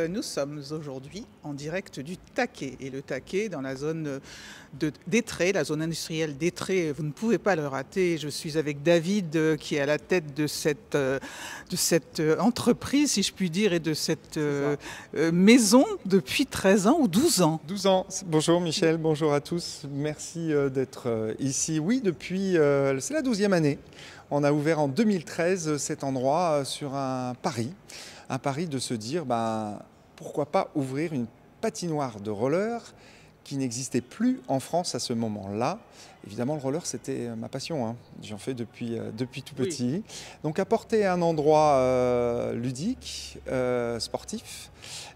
Nous sommes aujourd'hui en direct du Taquet. Et le Taquet, dans la zone d'Étré, la zone industrielle d'Étré, vous ne pouvez pas le rater. Je suis avec David qui est à la tête de cette entreprise, si je puis dire, et de cette maison depuis 13 ans ou 12 ans. 12 ans. Bonjour Michel, bonjour à tous. Merci d'être ici. Oui, depuis, c'est la 12e année. On a ouvert en 2013 cet endroit sur un pari de se dire, pourquoi pas ouvrir une patinoire de roller qui n'existait plus en France à ce moment-là. Évidemment, le roller, c'était ma passion, hein. J'en fais depuis tout petit. Oui. Donc, apporter un endroit ludique, sportif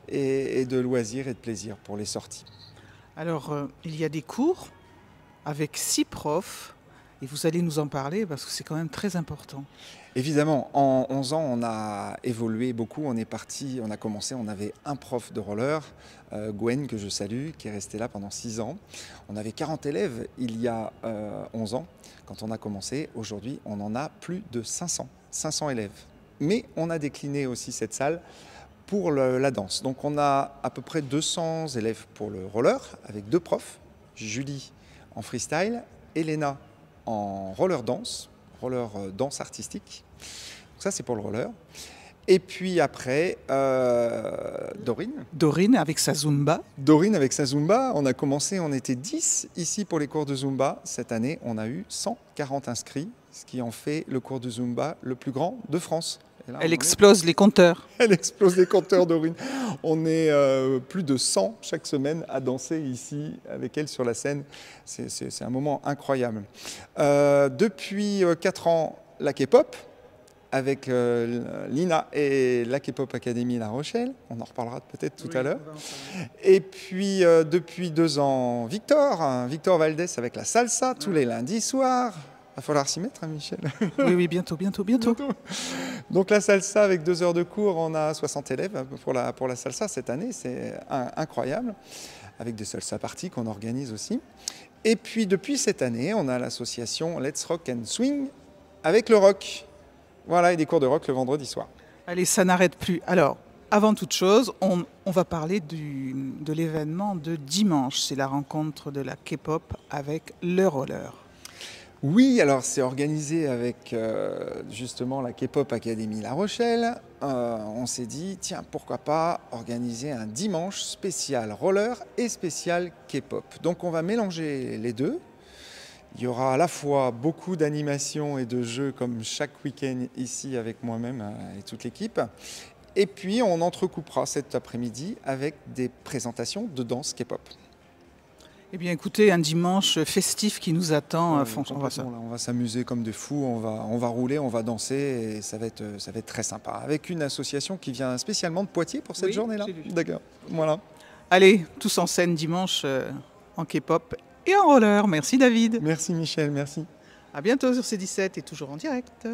et de loisirs et de plaisir pour les sorties. Alors, il y a des cours avec 6 profs. Et vous allez nous en parler parce que c'est quand même très important. Évidemment, en 11 ans, on a évolué beaucoup. On a commencé, on avait un prof de roller, Gwen, que je salue, qui est resté là pendant 6 ans. On avait 40 élèves il y a 11 ans quand on a commencé. Aujourd'hui, on en a plus de 500 élèves. Mais on a décliné aussi cette salle pour la danse. Donc on a à peu près 200 élèves pour le roller avec 2 profs, Julie en freestyle, Elena en roller danse artistique. Donc ça, c'est pour le roller. Et puis après, Dorine. Dorine avec sa Zumba. Dorine avec sa Zumba. On a commencé, on était 10 ici pour les cours de Zumba. Cette année, on a eu 140 inscrits, ce qui en fait le cours de Zumba le plus grand de France. Là, elle explose les compteurs. Elle explose les compteurs, Dorine. On est plus de 100 chaque semaine à danser ici avec elle sur la scène. C'est un moment incroyable. Depuis 4 ans, la K-pop avec Lina et la K-pop Academy La Rochelle. On en reparlera peut-être tout à l'heure. Et puis depuis 2 ans, Victor Valdés avec la salsa tous les lundis soirs. Il va falloir s'y mettre, hein, Michel. Oui, bientôt. Donc la salsa, avec 2 heures de cours, on a 60 élèves pour la salsa cette année. C'est incroyable, avec des salsa parties qu'on organise aussi. Et puis depuis cette année, on a l'association Let's Rock and Swing avec le rock. Voilà, et des cours de rock le vendredi soir. Allez, ça n'arrête plus. Alors, avant toute chose, on va parler de l'événement de dimanche. C'est la rencontre de la K-pop avec le roller. Oui, alors c'est organisé avec justement la K-pop Academy La Rochelle. On s'est dit, tiens, pourquoi pas organiser un dimanche spécial roller et spécial K-pop. Donc on va mélanger les deux. Il y aura à la fois beaucoup d'animations et de jeux comme chaque week-end ici avec moi-même et toute l'équipe. Et puis on entrecoupera cet après-midi avec des présentations de danse K-pop. Eh bien, écoutez, un dimanche festif qui nous attend. On va s'amuser comme des fous, on va rouler, on va danser et ça va être très sympa. Avec une association qui vient spécialement de Poitiers pour cette journée-là. D'accord, voilà. Allez, tous en scène dimanche en K-pop et en roller. Merci David. Merci Michel, merci. À bientôt sur C17 et toujours en direct.